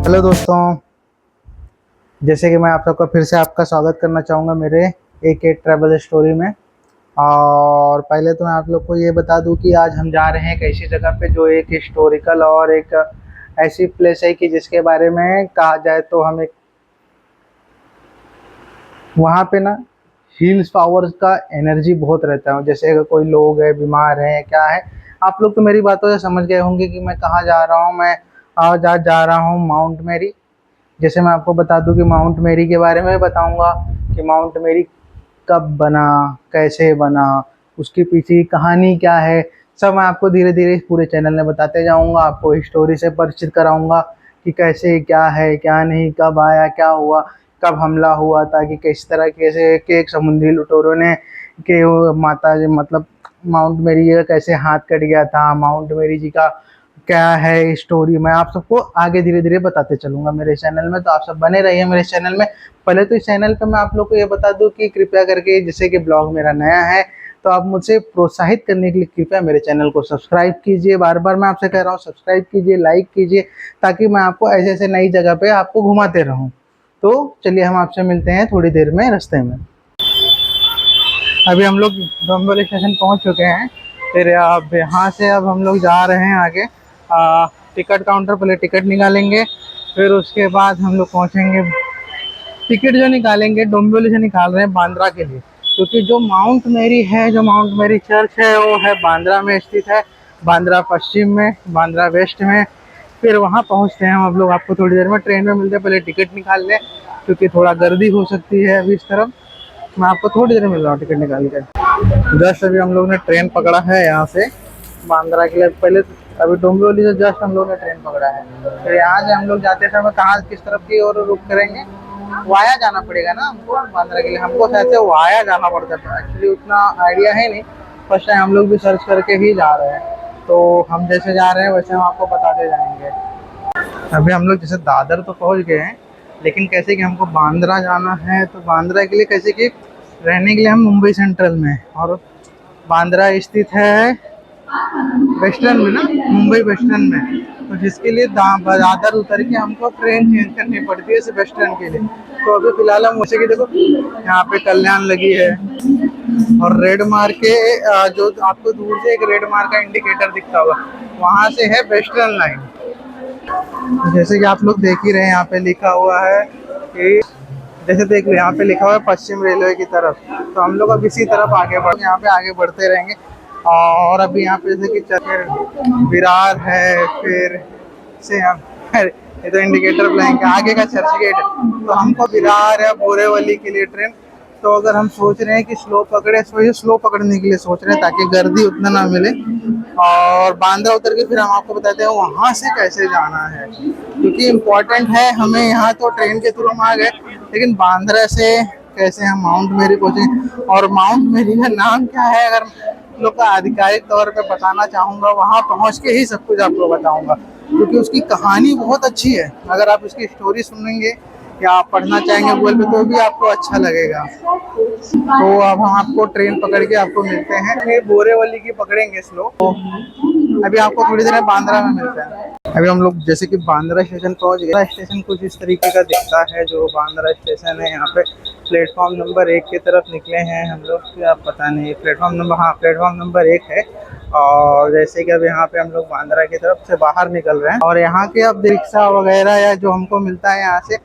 Hello दोस्तों, जैसे कि मैं आप सबका फिर से आपका स्वागत करना चाहूँगा मेरे एक ट्रैवल स्टोरी में। और पहले तो मैं आप लोग को ये बता दूं कि आज हम जा रहे हैं एक ऐसी जगह पे जो एक हिस्टोरिकल और एक ऐसी प्लेस है कि जिसके बारे में कहा जाए तो हम एक वहाँ पे ना हील्स पावर्स का एनर्जी बहुत रहता है। जैसे अगर कोई लोग है बीमार है क्या है, आप लोग तो मेरी बातों से समझ गए होंगे कि मैं कहाँ जा रहा हूँ। मैं आज आज जा रहा हूँ माउंट मैरी। जैसे मैं आपको बता दूं कि माउंट मैरी के बारे में बताऊंगा कि माउंट मैरी कब बना, कैसे बना, उसके पीछे की कहानी क्या है। सब मैं आपको धीरे धीरे इस पूरे चैनल में बताते जाऊंगा, आपको हिस्टोरी से परिचित कराऊंगा कि कैसे क्या है क्या नहीं, कब आया क्या हुआ, कब हमला हुआ था, कि किस तरह कैसे के एक समुद्री लुटेरों ने के वो माता जी मतलब माउंट मैरी जी का कैसे हाथ कट गया था, माउंट मैरी जी का क्या है स्टोरी। मैं आप सबको आगे धीरे धीरे बताते चलूंगा मेरे चैनल में, तो आप सब बने रहिए मेरे चैनल में। पहले तो इस चैनल पे मैं आप लोग को ये बता दूं कि कृपया करके, जैसे कि ब्लॉग मेरा नया है तो आप मुझसे प्रोत्साहित करने के लिए कृपया मेरे चैनल को सब्सक्राइब कीजिए। बार बार मैं आपसे कह रहा हूँ सब्सक्राइब कीजिए, लाइक कीजिए, ताकि मैं आपको ऐसे ऐसे नई जगह पे आपको घुमाते रहूँ। तो चलिए हम आपसे मिलते हैं थोड़ी देर में रास्ते में। अभी हम लोग डोंबिवली स्टेशन पहुंच चुके हैं। फिर अब यहाँ से अब हम लोग जा रहे हैं आगे टिकट काउंटर। पहले टिकट निकालेंगे, फिर उसके बाद हम लोग पहुँचेंगे। टिकट जो निकालेंगे डोंबिवली से निकाल रहे हैं बांद्रा के लिए, क्योंकि जो माउंट मैरी है, जो माउंट मैरी चर्च है वो है बांद्रा में स्थित है। बांद्रा पश्चिम में, बांद्रा वेस्ट में। फिर वहाँ पहुँचते हैं हम। अब लोग आपको थोड़ी देर में ट्रेन में मिलते हैं, पहले टिकट निकाल लें क्योंकि थोड़ा गर्दी हो सकती है अभी इस तरफ। मैं आपको थोड़ी देर में मिल रहा हूँ टिकट निकाल कर। जस्ट अभी हम लोग ने ट्रेन पकड़ा है यहाँ से बांद्रा के लिए। पहले अभी डोंबिवली से जस्ट हम लोग ने ट्रेन पकड़ा है। फिर यहाँ से हम लोग जाते समय कहाँ किस तरफ की और रुक करेंगे, वाया जाना पड़ेगा ना हमको बांद्रा के लिए। हमको शायद से वाया जाना पड़ता है, एक्चुअली उतना आइडिया है नहीं। फर्स्ट टाइम हम लोग भी सर्च करके ही जा रहे हैं, तो हम जैसे जा रहे हैं वैसे हम आपको बताते जाएंगे। अभी हम लोग जैसे दादर तो पहुंच गए हैं, लेकिन कैसे कि हमको बांद्रा जाना है, तो बांद्रा के लिए कैसे कि रहने के लिए हम मुंबई सेंट्रल में, और बांद्रा स्थित है वेस्टर्न में ना, मुंबई वेस्टर्न में। तो जिसके लिए दादर उतर के हमको ट्रेन चेंज करनी पड़ती है वेस्टर्न के लिए। तो अभी फिलहाल हम उसे की देखो यहाँ पे कल्याण लगी है, और रेड मार्क के जो आपको दूर से एक रेड मार्क का इंडिकेटर दिखता होगा, वहाँ से है वेस्टर्न लाइन। जैसे कि आप लोग देख ही रहे हैं, यहाँ पे लिखा हुआ है कि जैसे देख लो यहाँ पे लिखा हुआ है पश्चिम रेलवे की तरफ। तो हम लोग अब इसी तरफ आगे बढ़, यहाँ पे आगे बढ़ते रहेंगे। और अभी यहाँ पे जैसे कि विरार है, फिर से ये तो इंडिकेटर ब्लैंक है, आगे का चर्च गेट है। तो हमको विरार या बोरेवली के लिए ट्रेन, तो अगर हम सोच रहे हैं कि स्लो पकड़े, तो स्लो पकड़ने के लिए सोच रहे हैं ताकि गर्दी उतना ना मिले। और बांद्रा उतर के फिर हम आपको बताते हैं वहाँ से कैसे जाना है, क्योंकि इम्पोर्टेंट है हमें। यहाँ तो ट्रेन के थ्रू हम आ गए, लेकिन बांद्रा से कैसे हम माउंट मैरी पहुँचे, और माउंट मैरी का नाम क्या है अगर लोग का आधिकारिक तौर पे बताना चाहूँगा, वहाँ पहुँच के ही सब कुछ आपको बताऊँगा, क्योंकि उसकी कहानी बहुत अच्छी है। अगर आप उसकी स्टोरी सुनेंगे या आप पढ़ना चाहेंगे गूगल पे तो भी आपको अच्छा लगेगा। तो अब हम आपको ट्रेन पकड़ के आपको मिलते हैं, ये बोरेवली की पकड़ेंगे स्लो। तो अभी आपको थोड़ी देर में बांद्रा में मिलते हैं। अभी हम लोग जैसे कि बांद्रा स्टेशन पहुंच गए। स्टेशन कुछ इस तरीके का दिखता है जो बांद्रा स्टेशन है। यहाँ पे प्लेटफॉर्म नंबर 1 की तरफ निकले हैं हम लोग, क्या पता नहीं प्लेटफॉर्म नंबर, हाँ प्लेटफॉर्म नंबर 1 है। और जैसे कि अब यहाँ पे हम लोग बांद्रा की तरफ से बाहर निकल रहे हैं, और यहाँ के अब रिक्शा वगैरह या जो हमको मिलता है यहाँ से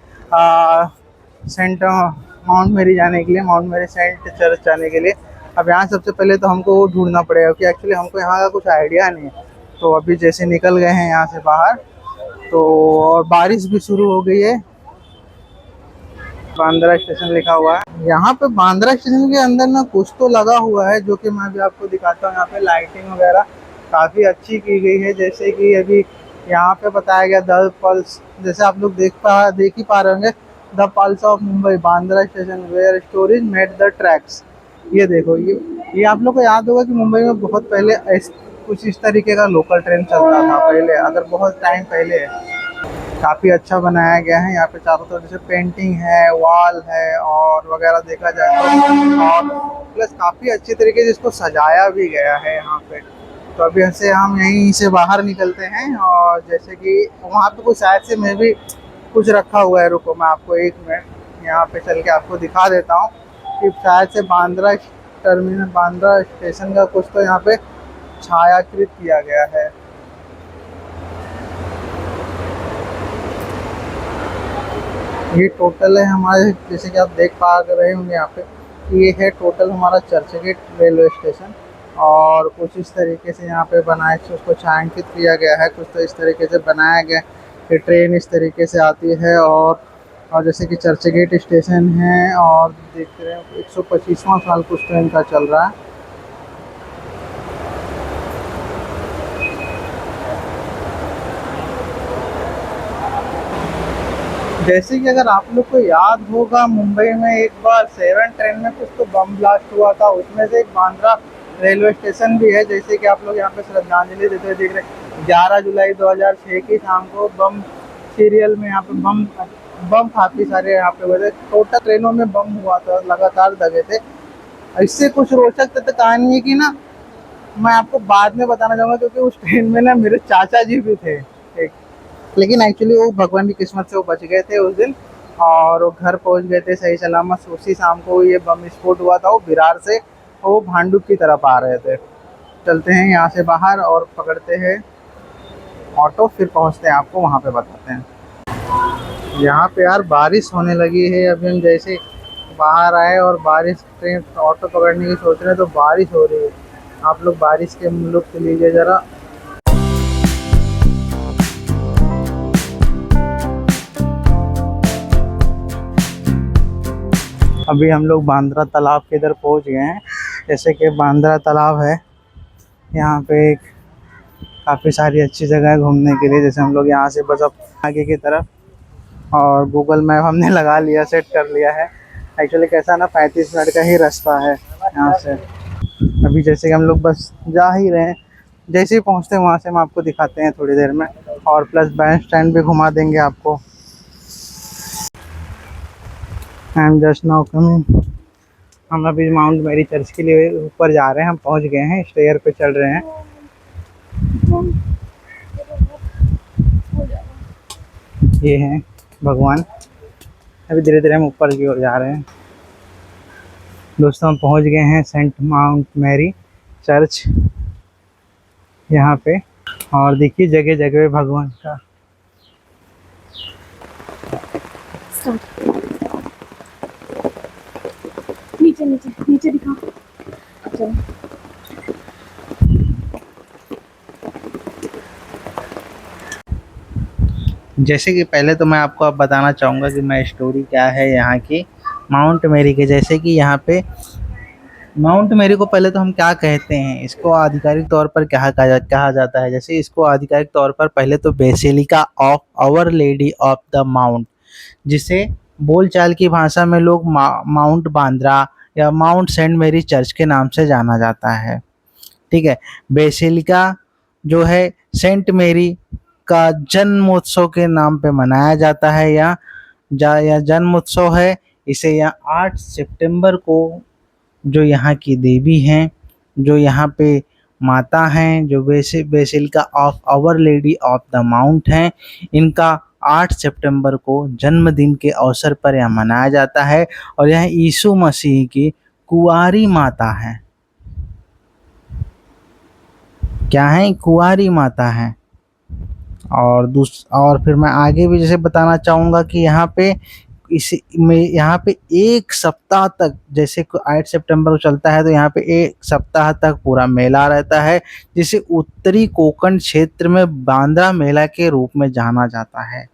सेंट माउंट मैरी जाने के लिए, माउंट मैरी सेंट चर्च जाने के लिए। अब यहाँ सबसे पहले तो हमको वो ढूंढना पड़ेगा, क्योंकि एक्चुअली हमको यहाँ का कुछ आइडिया नहीं है। तो अभी जैसे निकल गए हैं यहाँ से बाहर, तो और बारिश भी शुरू हो गई है। बांद्रा स्टेशन लिखा हुआ है यहाँ पे। बांद्रा स्टेशन के अंदर ना कुछ तो लगा हुआ है, जो कि मैं भी आपको दिखाता हूँ। यहाँ पे लाइटिंग वगैरह काफ़ी अच्छी की गई है। जैसे कि अभी यहाँ पे बताया गया द पल्स, जैसे आप लोग देख ही पा रहे होंगे, the pulse of Mumbai Bandra station where stories met the tracks. ये देखो, ये आप लोग को याद होगा कि मुंबई में बहुत पहले कुछ इस तरीके का लोकल ट्रेन चलता था पहले, अगर बहुत टाइम पहले है। काफ़ी अच्छा बनाया गया है। यहाँ पे चारों तरफ जैसे पेंटिंग है, वॉल है और वगैरह देखा जाए तो, और प्लस काफ़ी अच्छी तरीके से इसको सजाया भी गया है यहाँ पे। तो अभी से हम यहीं से बाहर निकलते हैं, और जैसे कि वहाँ पे कुछ शायद से मैं भी कुछ रखा हुआ है। रुको मैं आपको एक मिनट यहाँ पे चल के आपको दिखा देता हूँ कि शायद से बांद्रा टर्मिनल, बांद्रा स्टेशन का कुछ तो यहाँ पे छायाकृत किया गया है। ये टोटल है हमारे, जैसे कि आप देख पा रहे होंगे यहाँ पे, ये है टोटल हमारा चर्चगेट रेलवे स्टेशन। और कुछ इस तरीके से यहाँ पे बनाए उसको छायांकित किया गया है, कुछ तो इस तरीके से बनाया गया कि ट्रेन इस तरीके से आती है। और जैसे कि चर्चगेट स्टेशन है और देख रहे हैं 125वां साल कुछ ट्रेन का चल रहा है। जैसे कि अगर आप लोग को याद होगा, मुंबई में एक बार 7 ट्रेन में कुछ तो बम ब्लास्ट हुआ था, उसमें से एक बांद्रा रेलवे स्टेशन भी है। जैसे कि आप लोग यहाँ पे श्रद्धांजलि देते हुए देख रहे हैं, 11 जुलाई 2006 की शाम को बम सीरियल में यहाँ पे बम बम काफ़ी सारे यहाँ पे हुए थे। टोटल ट्रेनों में बम हुआ था, लगातार दगे थे। इससे कुछ रोचक तथ्य कहानी है कि ना, मैं आपको बाद में बताना चाहूँगा, क्योंकि उस ट्रेन में ना मेरे चाचा जी भी थे एक। लेकिन एक्चुअली वो भगवान की किस्मत से वो बच गए थे उस दिन, और वो घर पहुंच गए थे सही सलामत। उसी शाम को ये बम विस्फोट हुआ था, वो विरार से वो भांडुप की तरफ आ रहे थे। चलते हैं यहाँ से बाहर और पकड़ते हैं ऑटो, फिर पहुँचते हैं, आपको वहाँ पे बताते हैं। यहाँ पे यार बारिश होने लगी है, अभी हम जैसे बाहर आए और बारिश, ट्रेन ऑटो पकड़ने की सोच रहे हैं तो बारिश हो रही है। आप लोग बारिश के लुत्फ लीजिए ज़रा। अभी हम लोग बांद्रा तालाब के इधर पहुंच गए हैं। जैसे कि बांद्रा तालाब है, यहाँ पे एक काफ़ी सारी अच्छी जगह है घूमने के लिए। जैसे हम लोग यहाँ से बस अब आगे की तरफ, और गूगल मैप हमने लगा लिया, सेट कर लिया है। एक्चुअली कैसा ना, 35 मिनट का ही रास्ता है यहाँ से। अभी जैसे कि हम लोग बस जा ही रहे हैं, जैसे ही पहुँचते हैं वहाँ से हम आपको दिखाते हैं थोड़ी देर में, और प्लस बैंड स्टैंड भी घुमा देंगे आपको। I am just now coming. हम अभी माउंट मैरी चर्च के लिए ऊपर जा रहे हैं, हम पहुंच गए हैं, स्टेयर पे चढ़ रहे हैं। ये हैं भगवान। अभी धीरे धीरे हम ऊपर की ओर जा रहे हैं। दोस्तों हम पहुंच गए हैं सेंट माउंट मैरी चर्च यहाँ पे, और देखिए जगह जगह भगवान का। नीचे नीचे नीचे दिखाओ। चलो जैसे कि पहले तो मैं आपको अब बताना चाहूँगा कि मैं स्टोरी क्या है यहाँ की माउंट मैरी के। जैसे कि यहाँ पे माउंट मैरी को पहले तो हम क्या कहते हैं, इसको आधिकारिक तौर पर क्या कहा जाता है। जैसे इसको आधिकारिक तौर पर पहले तो basilica of our lady of the mount, जिसे बोलचाल की भाषा में लोग माउंट बांद्रा या माउंट सेंट मैरी चर्च के नाम से जाना जाता है। ठीक है। बेसिलिका जो है सेंट मैरी का जन्मोत्सव के नाम पे मनाया जाता है, या जन्मोत्सव है इसे। यहाँ 8 सितंबर को जो यहाँ की देवी हैं, जो यहाँ पे माता हैं, जो basilica of our lady of the mount हैं, इनका 8 सितंबर को जन्मदिन के अवसर पर यह मनाया जाता है। और यह यीशु मसीह की कुंवारी माता है। क्या है? कुंवारी माता है। और फिर मैं आगे भी जैसे बताना चाहूँगा कि यहाँ पे एक सप्ताह तक, जैसे 8 सितंबर को चलता है तो यहाँ पे एक सप्ताह तक पूरा मेला रहता है, जिसे उत्तरी कोंकण क्षेत्र में बांद्रा मेला के रूप में जाना जाता है।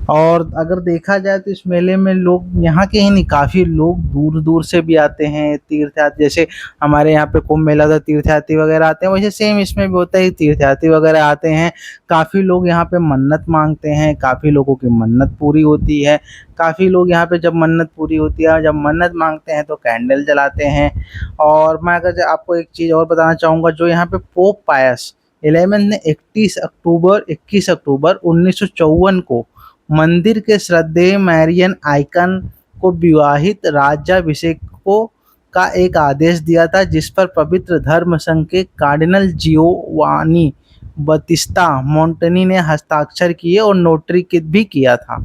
और अगर देखा जाए तो इस मेले में लोग यहाँ के ही नहीं, काफ़ी लोग दूर दूर से भी आते हैं, तीर्थयात्री। जैसे हमारे यहाँ पे कुंभ मेला तो तीर्थयात्री वगैरह आते हैं, वैसे सेम इसमें भी होता है, तीर्थयात्री वगैरह आते हैं। काफ़ी लोग यहाँ पे मन्नत मांगते हैं, काफ़ी लोगों की मन्नत पूरी होती है। काफ़ी लोग यहाँ पे जब मन्नत पूरी होती है, जब मन्नत मांगते हैं तो कैंडल जलाते हैं। और मैं अगर आपको एक चीज़ और बताना चाहूँगा, जो यहाँ पे पोप पायस 11 ने 21 अक्टूबर 1954 को मंदिर के श्रद्धेय मैरियन आइकन को विवाहित राज्याभिषेकों का एक आदेश दिया था, जिस पर पवित्र धर्म संघ के कार्डिनल जियोवानी बतिस्ता मोंटनी ने हस्ताक्षर किए और नोटरी भी किया था।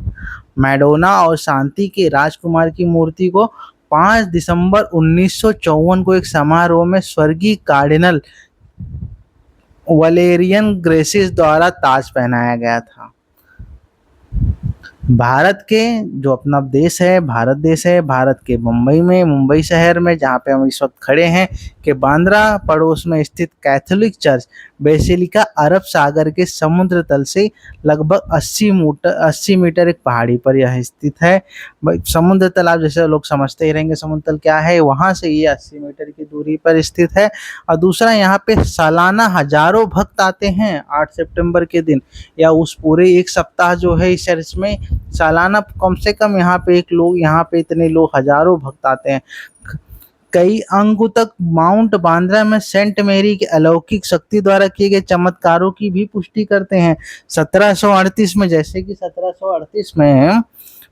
मैडोना और शांति के राजकुमार की मूर्ति को 5 दिसंबर 1954 को एक समारोह में स्वर्गीय कार्डिनल वलेरियन ग्रेसिस द्वारा ताज पहनाया गया था। भारत के जो अपना देश है, भारत देश है, भारत के मुंबई शहर में, जहाँ पे हम इस वक्त खड़े हैं, के बांद्रा पड़ोस में स्थित कैथोलिक चर्च बेसिलिका अरब सागर के समुद्र तल से लगभग 80 मीटर एक पहाड़ी पर यह स्थित है। समुद्र तल आप जैसे लोग समझते ही रहेंगे समुद्र तल क्या है, वहाँ से ये 80 मीटर की दूरी पर स्थित है। और दूसरा, यहाँ पे सालाना हजारों भक्त आते हैं 8 सितंबर के दिन, या उस पूरे एक सप्ताह जो है इस चर्च में सालाना कम से कम यहाँ पे इतने लोग हजारों भक्त आते हैं। कई अंगों तक माउंट बांद्रा में सेंट मेरी के अलौकिक शक्ति द्वारा किए गए चमत्कारों की भी पुष्टि करते हैं। 1738 में, जैसे कि 1738 में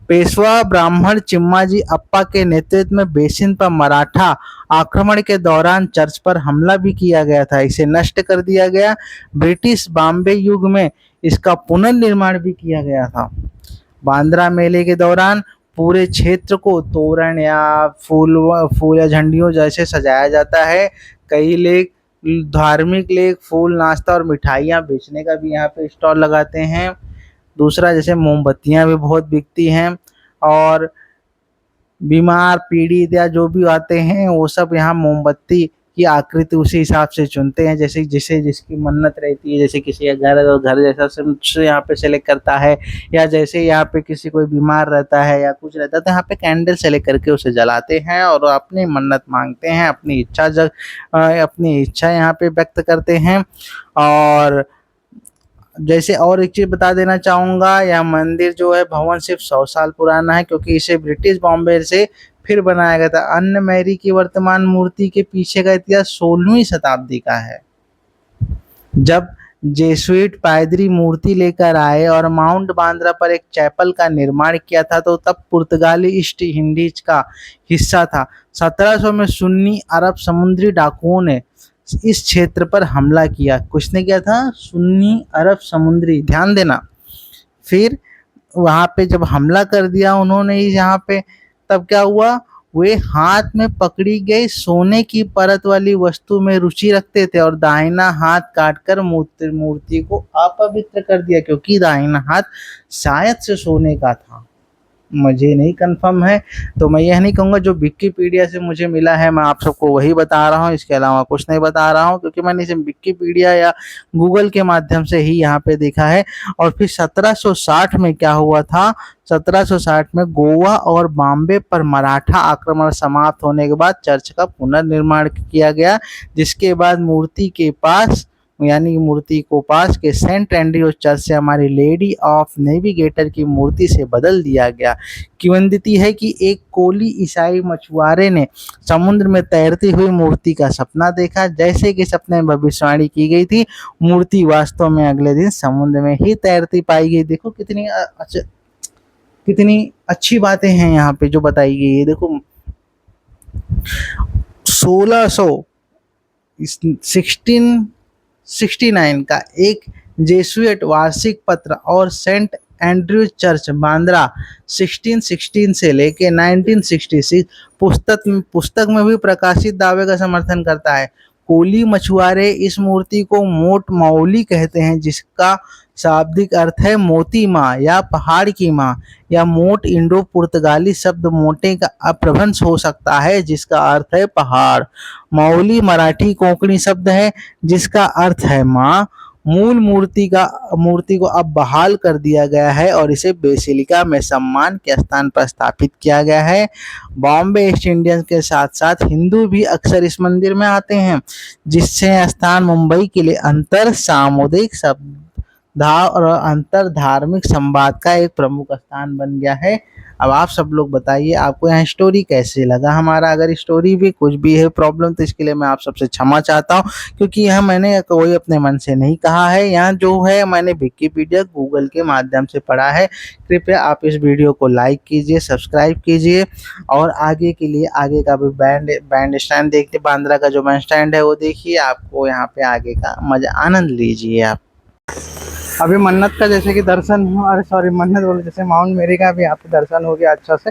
पेशवा ब्राह्मण चिम्माजी अप्पा के नेतृत्व में बेसिन पर मराठा आक्रमण के दौरान चर्च पर हमला भी किया गया था, इसे नष्ट कर दिया गया। ब्रिटिश बॉम्बे युग में इसका पुनर्निर्माण भी किया गया था। बांद्रा मेले के दौरान पूरे क्षेत्र को तोरण या फूल या झंडियों जैसे सजाया जाता है। कई लोग धार्मिक लोग फूल, नाश्ता और मिठाइयाँ बेचने का भी यहाँ पे स्टॉल लगाते हैं। दूसरा, जैसे मोमबत्तियाँ भी बहुत बिकती हैं, और बीमार पीड़ित या जो भी आते हैं वो सब यहाँ मोमबत्ती की आकृति उसी हिसाब से चुनते हैं, जैसे जिसकी मन्नत रहती है। जैसे किसी का घर जैसा से यहाँ पे सेलेक्ट करता है, या जैसे यहाँ पे किसी कोई बीमार रहता है या कुछ रहता है तो यहाँ पे कैंडल सेलेक्ट करके उसे जलाते हैं और अपनी मन्नत मांगते हैं, अपनी इच्छा यहाँ पे व्यक्त करते हैं। और जैसे और एक चीज़ बता देना चाहूँगा, यह मंदिर जो है भवन सिर्फ 100 साल पुराना है, क्योंकि इसे ब्रिटिश बॉम्बे से फिर बनाया गया था। अन्य मैरी की वर्तमान मूर्ति के पीछे का इतिहास 16वीं शताब्दी का है, जब जेसुइट पादरी मूर्ति लेकर आए और माउंट बांद्रा पर एक चैपल का निर्माण किया था, तो तब पुर्तगाली ईस्ट इंडीज का हिस्सा था। 1700 में सुन्नी अरब समुद्री डाकुओं ने इस क्षेत्र पर हमला किया। किसने किया था? सुन्नी अरब समुद्री, ध्यान देना। फिर वहाँ पे जब हमला कर दिया उन्होंने यहाँ पे, तब क्या हुआ, वे हाथ में पकड़ी गई सोने की परत वाली वस्तु में रुचि रखते थे और दाहिना हाथ काटकर मूर्ति को अपवित्र कर दिया, क्योंकि दाहिना हाथ शायद से सोने का था, मुझे नहीं कंफर्म है। तो मैं यह नहीं कहूँगा, जो विकिपीडिया से मुझे मिला है मैं आप सबको वही बता रहा हूँ, इसके अलावा कुछ नहीं बता रहा हूँ, क्योंकि मैंने इसे विकिपीडिया या गूगल के माध्यम से ही यहाँ पे देखा है। और फिर 1760 में क्या हुआ था, 1760 में गोवा और बॉम्बे पर मराठा आक्रमण समाप्त होने के बाद चर्च का पुनर्निर्माण किया गया, जिसके बाद मूर्ति को पास के सेंट एंड्रयूज चर्च से हमारी लेडी ऑफ नेविगेटर की मूर्ति से बदल दिया गया। किंवदंती है कि एक कोली ईसाई मछुआरे ने समुद्र में तैरती हुई मूर्ति का सपना देखा। जैसे कि सपने में भविष्यवाणी की गई थी, मूर्ति वास्तव में अगले दिन समुद्र में ही तैरती पाई गई। देखो कितनी अच्छी बातें हैं यहाँ पे जो बताई गई है। देखो 1669 का एक जेसुइट वार्षिक पत्र और सेंट एंड्रयूज चर्च बांद्रा 1616 से लेके 1966 पुस्तक में भी प्रकाशित दावे का समर्थन करता है। कोली मछुआरे इस मूर्ति को मोट माउली कहते हैं, जिसका शाब्दिक अर्थ है मोती माँ या पहाड़ की माँ, या मोट इंडो पुर्तगाली शब्द मोटे का अपभ्रंश हो सकता है, जिसका अर्थ है पहाड़। माउली मराठी कोंकणी शब्द है जिसका अर्थ है माँ। मूल मूर्ति को अब बहाल कर दिया गया है और इसे बेसिलिका में सम्मान के स्थान पर स्थापित किया गया है। बॉम्बे ईस्ट इंडियंस के साथ साथ हिंदू भी अक्सर इस मंदिर में आते हैं, जिससे स्थान मुंबई के लिए अंतर सामुदायिक और अंतर धार्मिक संवाद का एक प्रमुख स्थान बन गया है। अब आप सब लोग बताइए आपको यहाँ स्टोरी कैसे लगा हमारा। अगर स्टोरी भी कुछ भी है प्रॉब्लम तो इसके लिए मैं आप सबसे क्षमा चाहता हूँ, क्योंकि यह मैंने कोई अपने मन से नहीं कहा है। यहाँ जो है मैंने विकिपीडिया गूगल के माध्यम से पढ़ा है। कृपया आप इस वीडियो को लाइक कीजिए, सब्सक्राइब कीजिए, और आगे के लिए आगे का भी बैंड स्टैंड देखते, बांद्रा का जो बैंड स्टैंड है वो देखिए, आपको यहाँ पे आगे का मजा आनंद लीजिए आप। अभी मन्नत का जैसे कि दर्शन, अरे सॉरी मन्नत बोले, जैसे माउंट मेरी का भी यहाँ पे दर्शन हो गया अच्छा से।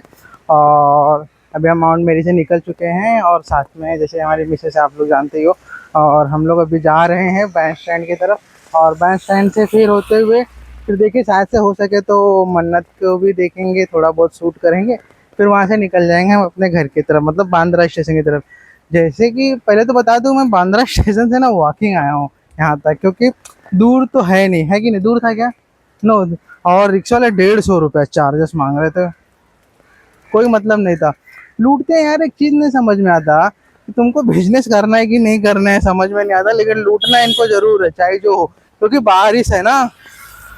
और अभी हम माउंट मेरी से निकल चुके हैं और साथ में जैसे हमारी मिसेस आप लोग जानते ही हो। और हम लोग अभी जा रहे हैं बैंड स्टैंड की तरफ, और बैंड स्टैंड से फिर होते हुए फिर देखिए शायद से हो सके तो मन्नत को भी देखेंगे, थोड़ा बहुत शूट करेंगे, फिर वहाँ से निकल जाएंगे हम अपने घर की तरफ, मतलब बांद्रा स्टेशन की तरफ। जैसे कि पहले तो बता दूं, मैं बांद्रा स्टेशन से ना वॉकिंग आया हूँ यहाँ तक, क्योंकि दूर तो है नहीं, है कि नहीं, दूर था क्या? नो। और रिक्शा वाले 150 रुपये चार्जेस मांग रहे थे, कोई मतलब नहीं था। लूटते हैं यार, एक चीज नहीं समझ में आता कि तुमको बिजनेस करना है कि नहीं करना है, समझ में नहीं आता, लेकिन लूटना इनको जरूर है चाहे जो हो, क्योंकि बारिश है ना।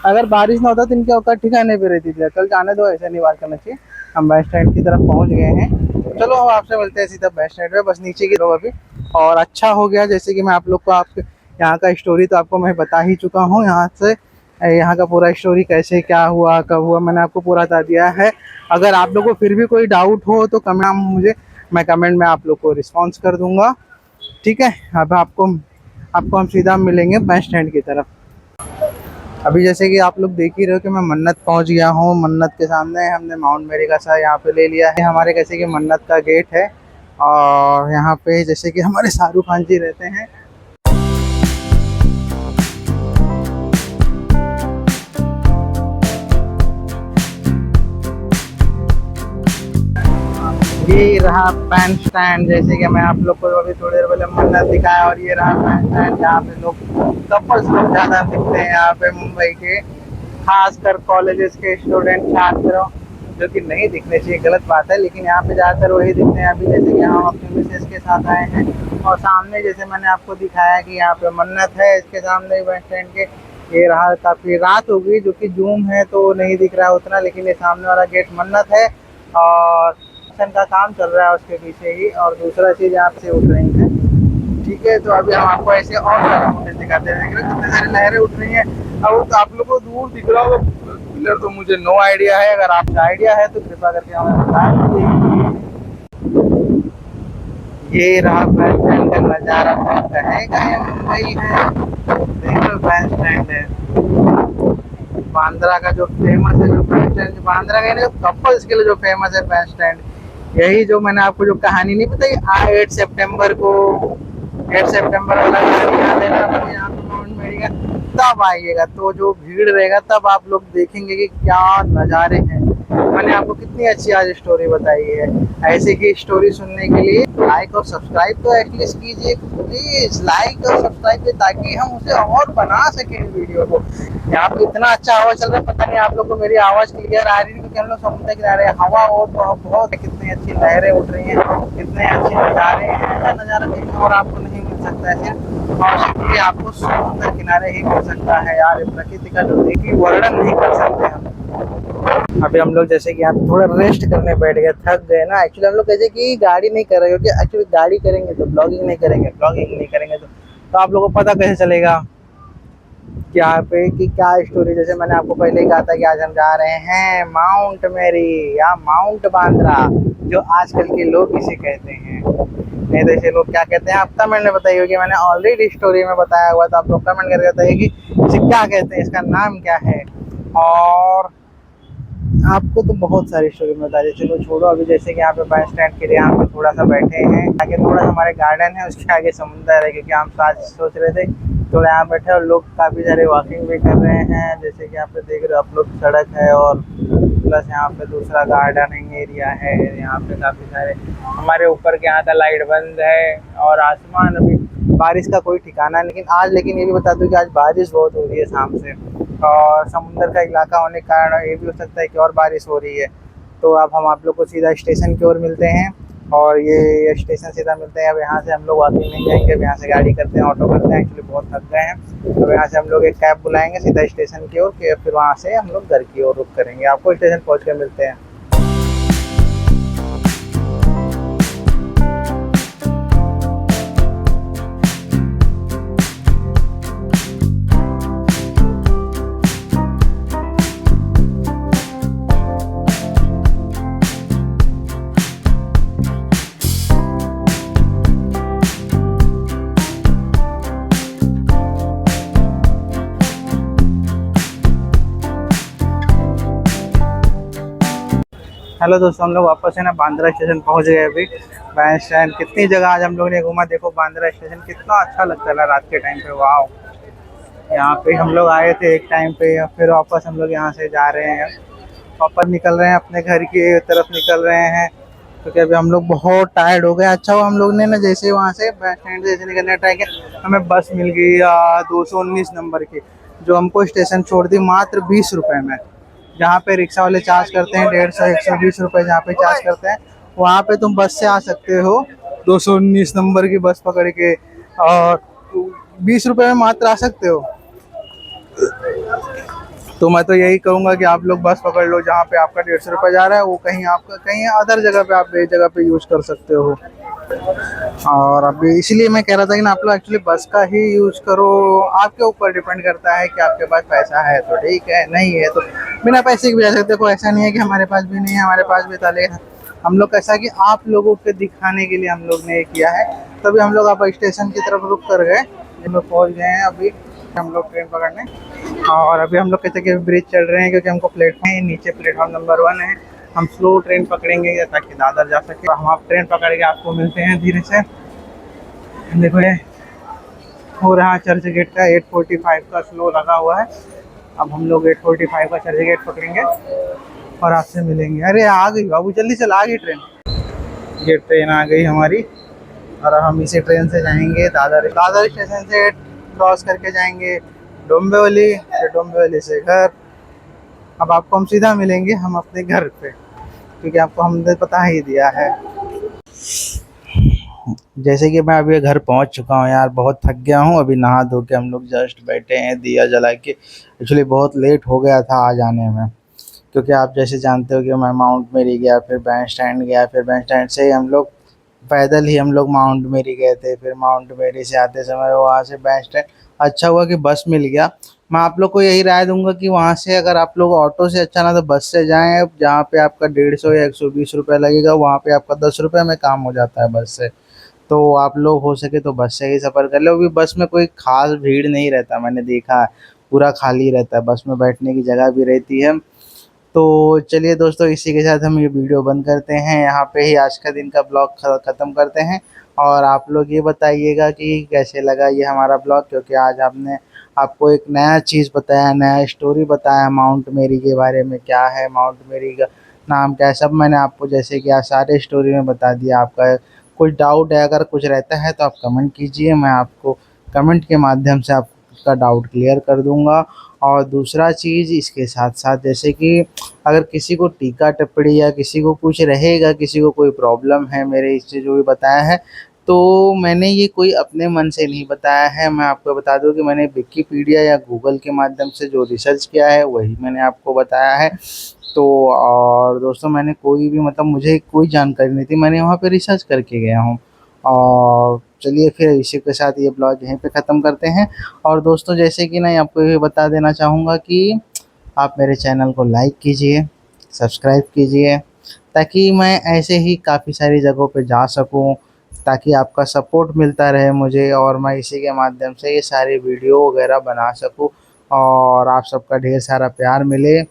अगर बारिश ना होता तो इनके औकात ठिकाने पे रहती थी। कल जाने दो, ऐसा नहीं बात करना चाहिए। हम बस स्टैंड की तरफ पहुंच गए हैं, चलो हम आपसे मिलते हैं सीधा बस स्टैंड पे, बस नीचे की तरफ अभी। और अच्छा हो गया, जैसे कि मैं आप लोग को आपके यहाँ का स्टोरी तो आपको मैं बता ही चुका हूँ, यहाँ से यहाँ का पूरा स्टोरी कैसे क्या हुआ कब हुआ मैंने आपको पूरा बता दिया है। अगर आप लोग को फिर भी कोई डाउट हो तो कमेंट मुझे, मैं कमेंट में आप लोग को रिस्पॉन्स कर दूंगा, ठीक है। अब आपको हम सीधा मिलेंगे बस स्टैंड की तरफ। अभी जैसे कि आप लोग देख ही रहे हो कि मैं मन्नत पहुंच गया हूँ। मन्नत के सामने हमने माउंट मेरी का सा यहाँ पे ले लिया है, हमारे कैसे कि मन्नत का गेट है। और यहाँ पे जैसे कि हमारे शाहरुख खान जी रहते हैं। ये रहा पैन स्टैंड, जैसे कि मैं आप लोग को अभी थोड़ी देर पहले मन्नत दिखाया, और ये रहा पैन स्टैंड जहाँ पे लोग कपल्स लोग ज़्यादा दिखते हैं यहाँ पे मुंबई के, खासकर कॉलेजेस के स्टूडेंट छात्र, जो कि नहीं दिखने चाहिए, गलत बात है, लेकिन यहाँ पे ज़्यादातर वही दिखते हैं। अभी जैसे कि हम अपने मिसेस के साथ आए हैं, और सामने जैसे मैंने आपको दिखाया कि यहाँ पे मन्नत है, इसके सामने बस स्टैंड के। ये रहा, काफ़ी रात हो गई, जो कि जूम है तो नहीं दिख रहा है उतना, लेकिन ये सामने वाला गेट मन्नत है। और का काम चल रहा है उसके पीछे ही, और दूसरा चीज़ यहाँ से उठ रही है, ठीक है। तो अभी हम आपको ऐसे और सारे फुटेज दिखाते हैं, कितने सारी लहरें उठ रही हैं। अब तो आप लोगों को दूर दिख रहा होगा पिलर, तो मुझे नो आइडिया है, अगर आपका आइडिया है तो कृपा करके हमें बताएं। ये रहा बस स्टैंड का नज़ारा, कहेगा ये मुंबई है, देखो बस स्टैंड है बांद्रा का जो फेमस है, जो बस स्टैंड बांद्रा का, जो कपल्स के लिए जो फेमस है बस स्टैंड। यही जो मैंने आपको जो कहानी नहीं बताई, 8 सितंबर को, 8 सितंबर वाला याद है ना, अपने यहाँ पे माउंट मेरी का, तब आइएगा तो जो भीड़ रहेगा तब आप लोग देखेंगे कि क्या नज़ारे हैं। मैंने आपको कितनी अच्छी आज स्टोरी बताई है। ऐसे की स्टोरी सुनने के लिए लाइक और सब्सक्राइब तो एटलीस्ट कीजिए, प्लीज लाइक और सब्सक्राइब कीजिए, ताकि हम उसे और बना सकें वीडियो को। यहाँ पे इतना अच्छा हवा चल रहा है, पता नहीं आप लोग को मेरी आवाज़ क्लियर आ रही है, क्योंकि हम लोग समुद्र किनारे, हवा और बहुत कितनी अच्छी लहरें उठ रही हैं, कितने अच्छे नज़ारे हैं। ऐसा नज़ारा कहीं और आपको नहीं मिल सकता है, सिर्फ और सिर्फ ये आपको समुद्र किनारे ही मिल सकता है यार। प्रकृति का जो देखिए वर्णन नहीं कर सकते हम। अभी हम लोग जैसे कि यहाँ पे थोड़ा रेस्ट करने बैठ गए, थक गए ना। एक्चुअली हम लोग जैसे कि गाड़ी नहीं कर रहे, क्योंकि एक्चुअली गाड़ी करेंगे तो ब्लॉगिंग नहीं करेंगे, ब्लॉगिंग नहीं करेंगे तो आप लोगों को पता कैसे चलेगा क्या पे कि क्या स्टोरी। जैसे मैंने आपको पहले ही कहा था कि आज हम जा रहे हैं माउंट मेरी या माउंट बांद्रा, जो आजकल के लोग इसे कहते हैं, नहीं तो इसे लोग क्या कहते हैं आप कमेंट में बताइए, कि मैंने ऑलरेडी स्टोरी में बताया हुआ, तो आप लोग कमेंट करके बताइए कि इसे क्या कहते हैं, इसका नाम क्या है। और आपको तो बहुत सारी स्टोरी में बता दी, चलो छोड़ो। अभी जैसे कि यहाँ पे बस स्टैंड के लिए यहाँ पे थोड़ा सा बैठे हैं, आगे थोड़ा सा हमारे गार्डन है, उसके आगे समुंदर है, क्योंकि हम साथ सोच रहे थे थोड़ा यहाँ बैठे, और लोग काफ़ी सारे वॉकिंग भी कर रहे हैं, जैसे कि यहाँ पे देख रहे हो आप लोग, सड़क है और प्लस यहाँ पे दूसरा गार्डनिंग एरिया है। यहाँ पे काफ़ी सारे, हमारे ऊपर के यहाँ का लाइट बंद है, और आसमान अभी बारिश का कोई ठिकाना नहीं। लेकिन ये भी बता दूं कि आज बारिश बहुत हो रही है शाम से, और समुंदर का इलाका होने के कारण ये भी हो सकता है कि और बारिश हो रही है। तो अब हम आप लोग को सीधा स्टेशन की ओर मिलते हैं, और ये स्टेशन सीधा मिलते हैं। अब यहाँ से हम लोग वॉकिंग नहीं जाएंगे, अब यहाँ से गाड़ी करते हैं, ऑटो करते हैं, एक्चुअली बहुत थक गए हैं। अब यहाँ से हम लोग एक कैब बुलाएंगे सीधा स्टेशन की ओर, फिर वहाँ से हम लोग घर की ओर रुक करेंगे। आपको स्टेशन पहुँच कर मिलते हैं। हेलो दोस्तों, हम लोग वापस है ना बांद्रा स्टेशन पहुंच गए अभी। बैंड स्टैंड कितनी जगह आज हम लोग ने घूमा। देखो बांद्रा स्टेशन कितना अच्छा लगता है ना रात के टाइम पे। वाह, यहाँ पे हम लोग आए थे एक टाइम पे, फिर वापस हम लोग यहाँ से जा रहे हैं। वापस निकल रहे हैं, अपने घर की तरफ निकल रहे हैं, क्योंकि अभी हम लोग बहुत टायर्ड हो गए। अच्छा हुआ हम लोग ने ना जैसे ही वहाँ से बस स्टैंड से जैसे निकलने ट्राई किया, हमें बस मिल गई 219 नंबर की, जो हमको स्टेशन छोड़ दी मात्र 20 रुपये में। जहाँ पे रिक्शा वाले चार्ज करते हैं 150 120 रुपये, जहाँ पे चार्ज करते हैं वहाँ पे तुम बस से आ सकते हो 219 नंबर की बस पकड़ के, और 20 रुपये में मात्र आ सकते हो। तो मैं तो यही कहूँगा कि आप लोग बस पकड़ लो, जहाँ पे आपका 150 रुपये जा रहा है वो कहीं आपका कहीं अदर जगह पे आप एक जगह पे यूज़ कर सकते हो। और अभी इसलिए मैं कह रहा था कि ना आप लोग एक्चुअली बस का ही यूज़ करो। आपके ऊपर डिपेंड करता है कि आपके पास पैसा है तो ठीक है, नहीं है तो बिना पैसे के भी जा सकते हो। ऐसा नहीं है कि हमारे पास भी नहीं है, हमारे पास भी था, लेकिन हम लोग कैसा कि आप लोगों के दिखाने के लिए हम लोग ने ये किया है। तभी हम लोग अब स्टेशन की तरफ रुक कर गए, हम लोग पहुँच गए हैं अभी हम लोग ट्रेन पकड़ने। और अभी हम लोग कहते कि ब्रिज चल रहे हैं, क्योंकि हमको प्लेटफॉर्म नीचे प्लेटफॉर्म नंबर 1 है। हम स्लो ट्रेन पकड़ेंगे ताकि दादर जा सके। हम आप ट्रेन पकड़ के आपको मिलते हैं धीरे से। देखो ये हो रहा चर्च गेट का 8:45 का स्लो लगा हुआ है। अब हम लोग 8:45 का चर्च गेट पकड़ेंगे और आपसे मिलेंगे। अरे आ गई बाबू, जल्दी चल, आ गई ट्रेन। ये ट्रेन आ गई हमारी, और अब हम इसी ट्रेन से जाएंगे दादर। दादर स्टेशन से क्रॉस करके जाएंगे डोंबिवली, फिर डोंबिवली से घर। अब आपको हम सीधा मिलेंगे हम अपने घर पे, क्योंकि आपको हमने पता ही दिया है। जैसे कि मैं अभी घर पहुंच चुका हूं यार, बहुत थक गया हूं। अभी नहा धो के हम लोग जस्ट बैठे हैं दिया जला के। एक्चुअली बहुत लेट हो गया था आ जाने में, क्योंकि आप जैसे जानते हो कि मैं माउंट मेरी गया, फिर बैंड स्टैंड गया, फिर बैंड स्टैंड से हम लोग पैदल ही हम लोग माउंट मेरी गए थे। फिर माउंट मेरी से आते समय वहाँ से बैंड स्टैंड, अच्छा हुआ कि बस मिल गया। मैं आप लोग को यही राय दूंगा कि वहाँ से अगर आप लोग ऑटो से अच्छा ना तो बस से जाएं, जहाँ पे आपका 150 या 120 रुपये लगेगा, वहाँ पे आपका 10 रुपये में काम हो जाता है बस से। तो आप लोग हो सके तो बस से ही सफ़र कर लो। अभी बस में कोई खास भीड़ नहीं रहता, मैंने देखा है पूरा खाली रहता है, बस में बैठने की जगह भी रहती है। तो चलिए दोस्तों, इसी के साथ हम ये वीडियो बंद करते हैं, यहाँ पे ही आज का दिन का ब्लॉग ख़त्म करते हैं। और आप लोग ये बताइएगा कि कैसे लगा ये हमारा ब्लॉग, क्योंकि आज हमने आपको एक नया चीज़ बताया, नया स्टोरी बताया माउंट मेरी के बारे में। क्या है माउंट मेरी का नाम, क्या है, सब मैंने आपको जैसे कि आज सारे स्टोरी में बता दिया। आपका कुछ डाउट है, अगर कुछ रहता है तो आप कमेंट कीजिए, मैं आपको कमेंट के माध्यम से आपका डाउट क्लियर कर दूंगा। और दूसरा चीज़ इसके साथ साथ, जैसे कि अगर किसी को टीका टिप्पणी या किसी को कुछ रहेगा, किसी को कोई प्रॉब्लम है मेरे इससे जो भी बताया है, तो मैंने ये कोई अपने मन से नहीं बताया है। मैं आपको बता दूं कि मैंने विकिपीडिया या गूगल के माध्यम से जो रिसर्च किया है वही मैंने आपको बताया है। तो और दोस्तों, मैंने कोई भी मतलब मुझे कोई जानकारी नहीं थी, मैंने वहाँ पे रिसर्च करके गया हूँ। और चलिए फिर इसी के साथ ये ब्लॉग यहीं पे ख़त्म करते हैं। और दोस्तों, जैसे कि मैं आपको ये बता देना चाहूँगा कि आप मेरे चैनल को लाइक कीजिए, सब्सक्राइब कीजिए, ताकि मैं ऐसे ही काफ़ी सारी जगहों पे जा सकूं, ताकि आपका सपोर्ट मिलता रहे मुझे, और मैं इसी के माध्यम से ये सारी वीडियो वगैरह बना सकूं, और आप सबका ढेर सारा प्यार मिले।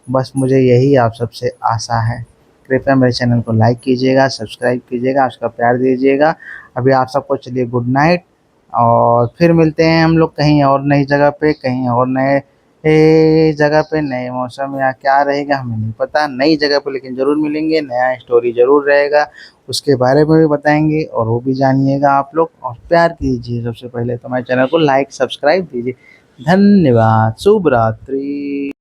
बस मुझे यही आप सबसे आशा है। कृपया मेरे चैनल को लाइक कीजिएगा, सब्सक्राइब कीजिएगा, उसका प्यार दीजिएगा। अभी आप सबको चलिए गुड नाइट, और फिर मिलते हैं हम लोग कहीं और नई जगह पे, कहीं और नए जगह पे, नए मौसम या क्या रहेगा हमें नहीं पता, नई जगह पे, लेकिन ज़रूर मिलेंगे, नया स्टोरी ज़रूर रहेगा, उसके बारे में भी बताएंगे और वो भी जानिएगा आप लोग। और प्यार कीजिए, सबसे पहले तो मेरे चैनल को लाइक सब्सक्राइब दीजिए। धन्यवाद, शुभ रात्रि।